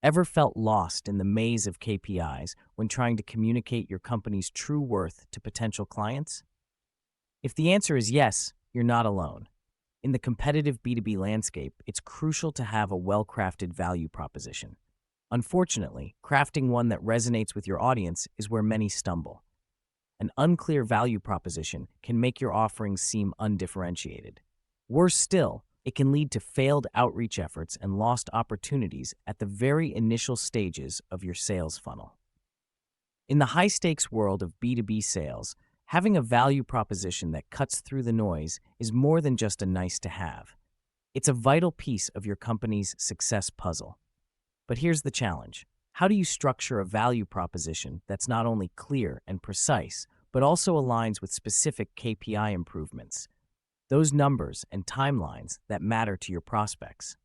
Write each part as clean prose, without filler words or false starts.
Ever felt lost in the maze of KPIs when trying to communicate your company's true worth to potential clients? If the answer is yes, you're not alone. In the competitive B2B landscape, it's crucial to have a well-crafted value proposition. Unfortunately, crafting one that resonates with your audience is where many stumble. An unclear value proposition can make your offerings seem undifferentiated. Worse still, it can lead to failed outreach efforts and lost opportunities at the very initial stages of your sales funnel. In the high-stakes world of B2B sales, having a value proposition that cuts through the noise is more than just a nice-to-have. It's a vital piece of your company's success puzzle. But here's the challenge. How do you structure a value proposition that's not only clear and precise, but also aligns with specific KPI improvements? Those numbers and timelines that matter to your prospects.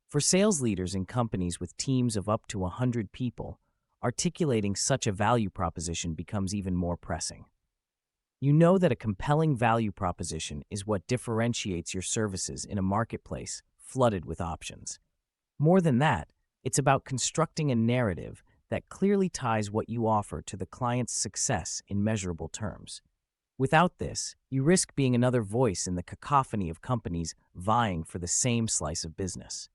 For sales leaders in companies with teams of up to 100 people, articulating such a value proposition becomes even more pressing. You know that a compelling value proposition is what differentiates your services in a marketplace flooded with options. More than that, it's about constructing a narrative that clearly ties what you offer to the client's success in measurable terms. Without this, you risk being another voice in the cacophony of companies vying for the same slice of business.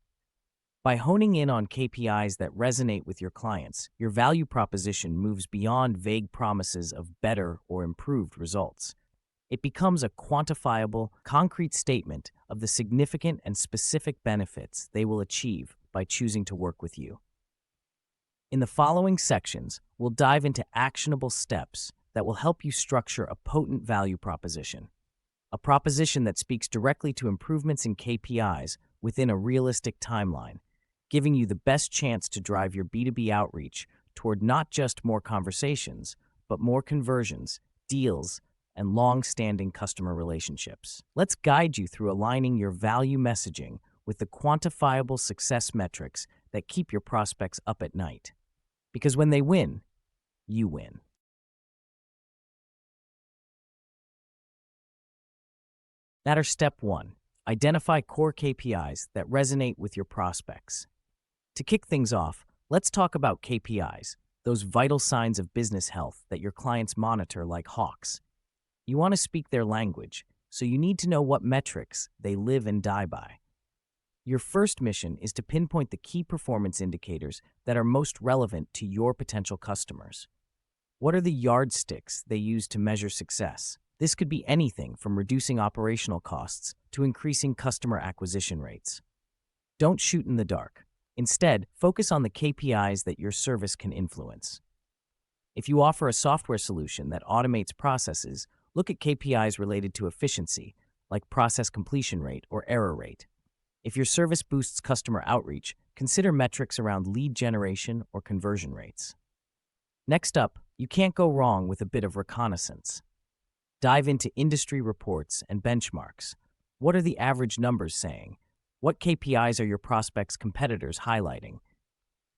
By honing in on KPIs that resonate with your clients, your value proposition moves beyond vague promises of better or improved results. It becomes a quantifiable, concrete statement of the significant and specific benefits they will achieve by choosing to work with you. In the following sections, we'll dive into actionable steps that will help you structure a potent value proposition, a proposition that speaks directly to improvements in KPIs within a realistic timeline, giving you the best chance to drive your B2B outreach toward not just more conversations, but more conversions, deals, and long-standing customer relationships. Let's guide you through aligning your value messaging with the quantifiable success metrics that keep your prospects up at night. Because when they win, you win. Matter step 1. Identify core KPIs that resonate with your prospects. To kick things off, let's talk about KPIs, those vital signs of business health that your clients monitor like hawks. You want to speak their language, so you need to know what metrics they live and die by. Your first mission is to pinpoint the key performance indicators that are most relevant to your potential customers. What are the yardsticks they use to measure success? This could be anything from reducing operational costs to increasing customer acquisition rates. Don't shoot in the dark. Instead, focus on the KPIs that your service can influence. If you offer a software solution that automates processes, look at KPIs related to efficiency, like process completion rate or error rate. If your service boosts customer outreach, consider metrics around lead generation or conversion rates. Next up, you can't go wrong with a bit of reconnaissance. Dive into industry reports and benchmarks. What are the average numbers saying? What KPIs are your prospects' competitors highlighting?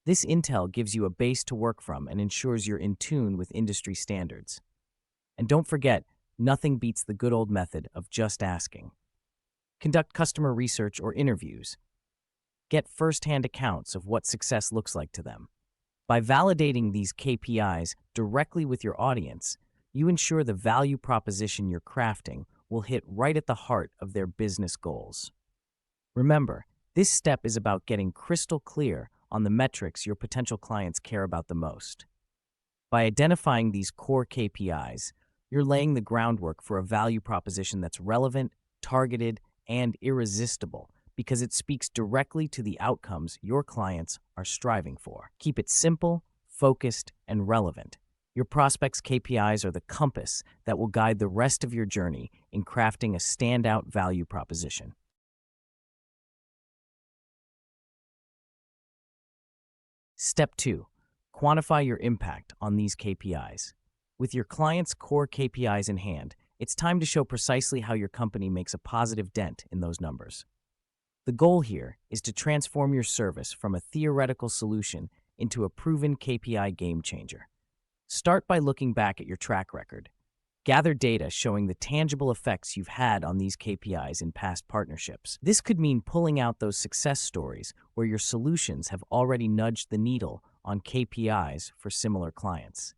This intel gives you a base to work from and ensures you're in tune with industry standards. And don't forget, nothing beats the good old method of just asking. Conduct customer research or interviews. Get first-hand accounts of what success looks like to them. By validating these KPIs directly with your audience, you ensure the value proposition you're crafting will hit right at the heart of their business goals. Remember, this step is about getting crystal clear on the metrics your potential clients care about the most. By identifying these core KPIs, you're laying the groundwork for a value proposition that's relevant, targeted, and irresistible because it speaks directly to the outcomes your clients are striving for. Keep it simple, focused, and relevant. Your prospects' KPIs are the compass that will guide the rest of your journey in crafting a standout value proposition. Step 2. Quantify your impact on these KPIs. With your clients' core KPIs in hand, it's time to show precisely how your company makes a positive dent in those numbers. The goal here is to transform your service from a theoretical solution into a proven KPI game changer. Start by looking back at your track record. Gather data showing the tangible effects you've had on these KPIs in past partnerships. This could mean pulling out those success stories where your solutions have already nudged the needle on KPIs for similar clients.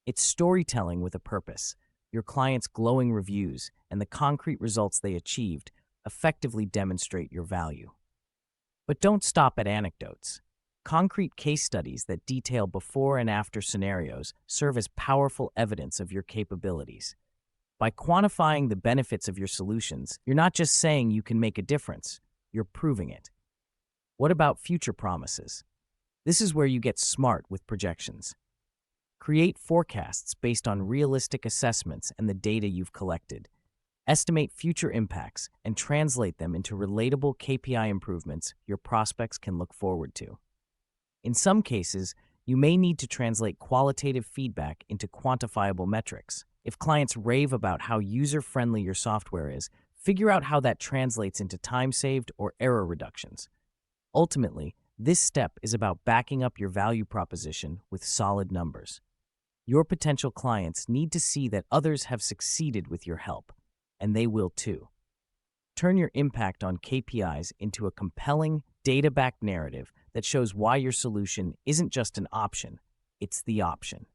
It's storytelling with a purpose. Your clients' glowing reviews and the concrete results they achieved effectively demonstrate your value. But don't stop at anecdotes. Concrete case studies that detail before and after scenarios serve as powerful evidence of your capabilities. By quantifying the benefits of your solutions, you're not just saying you can make a difference, you're proving it. What about future promises? This is where you get smart with projections. Create forecasts based on realistic assessments and the data you've collected. Estimate future impacts and translate them into relatable KPI improvements your prospects can look forward to. In some cases, you may need to translate qualitative feedback into quantifiable metrics. If clients rave about how user-friendly your software is, figure out how that translates into time saved or error reductions. Ultimately, this step is about backing up your value proposition with solid numbers. Your potential clients need to see that others have succeeded with your help, and they will too. Turn your impact on KPIs into a compelling, data-backed narrative that shows why your solution isn't just an option, it's the option.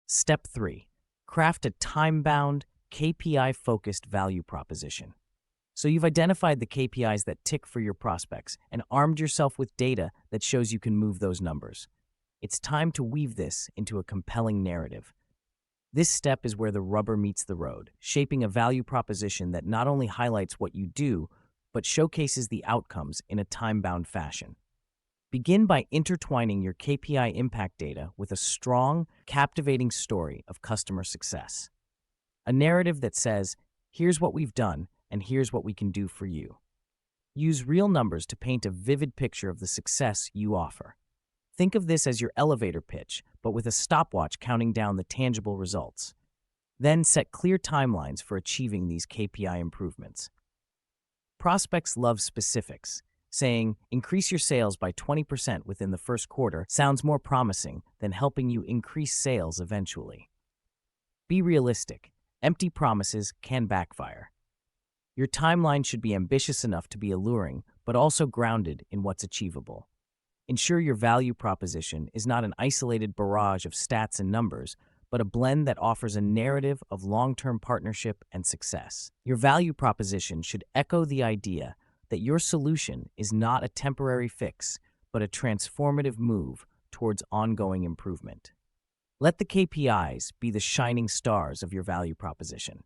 Step 3. Craft a time-bound, KPI-focused value proposition. So you've identified the KPIs that tick for your prospects and armed yourself with data that shows you can move those numbers. It's time to weave this into a compelling narrative. This step is where the rubber meets the road, shaping a value proposition that not only highlights what you do, but showcases the outcomes in a time-bound fashion. Begin by intertwining your KPI impact data with a strong, captivating story of customer success. A narrative that says, here's what we've done, and here's what we can do for you. Use real numbers to paint a vivid picture of the success you offer. Think of this as your elevator pitch, but with a stopwatch counting down the tangible results. Then set clear timelines for achieving these KPI improvements. Prospects love specifics. Saying, increase your sales by 20% within the first quarter sounds more promising than helping you increase sales eventually. Be realistic. Empty promises can backfire. Your timeline should be ambitious enough to be alluring, but also grounded in what's achievable. Ensure your value proposition is not an isolated barrage of stats and numbers, but a blend that offers a narrative of long-term partnership and success. Your value proposition should echo the idea that your solution is not a temporary fix, but a transformative move towards ongoing improvement. Let the KPIs be the shining stars of your value proposition.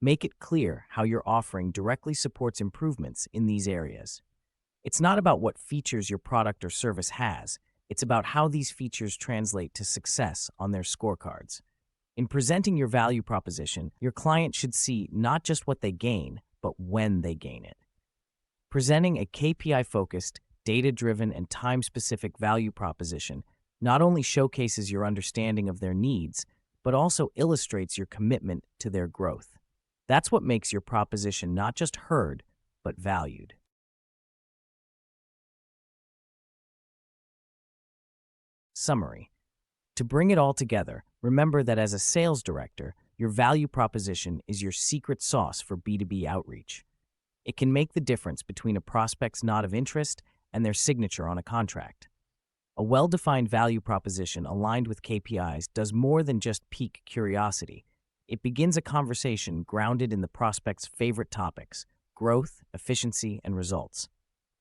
Make it clear how your offering directly supports improvements in these areas. It's not about what features your product or service has, it's about how these features translate to success on their scorecards. In presenting your value proposition, your client should see not just what they gain, but when they gain it. Presenting a KPI-focused, data-driven, and time-specific value proposition not only showcases your understanding of their needs, but also illustrates your commitment to their growth. That's what makes your proposition not just heard, but valued. Summary. To bring it all together, remember that as a sales director, your value proposition is your secret sauce for B2B outreach. It can make the difference between a prospect's nod of interest and their signature on a contract. A well-defined value proposition aligned with KPIs does more than just pique curiosity. It begins a conversation grounded in the prospect's favorite topics: growth, efficiency, and results.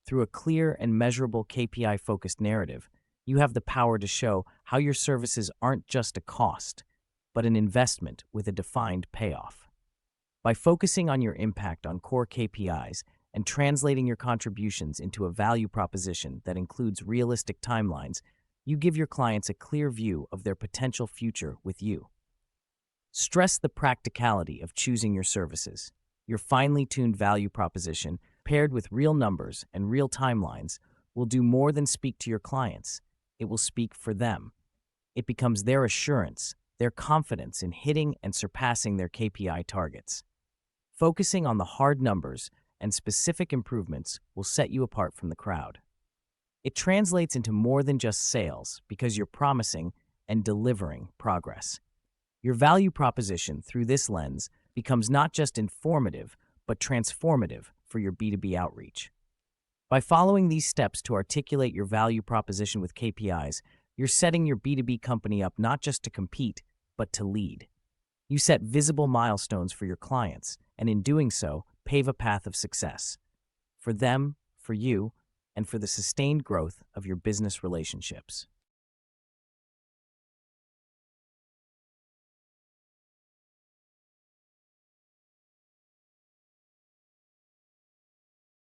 Through a clear and measurable KPI-focused narrative, you have the power to show how your services aren't just a cost, but an investment with a defined payoff. By focusing on your impact on core KPIs and translating your contributions into a value proposition that includes realistic timelines, you give your clients a clear view of their potential future with you. Stress the practicality of choosing your services. Your finely tuned value proposition, paired with real numbers and real timelines, will do more than speak to your clients. It will speak for them. It becomes their assurance, their confidence in hitting and surpassing their KPI targets. Focusing on the hard numbers and specific improvements will set you apart from the crowd. It translates into more than just sales because you're promising and delivering progress. Your value proposition through this lens becomes not just informative, but transformative for your B2B outreach. By following these steps to articulate your value proposition with KPIs, you're setting your B2B company up not just to compete, but to lead. You set visible milestones for your clients, and in doing so, pave a path of success for them, for you, and for the sustained growth of your business relationships.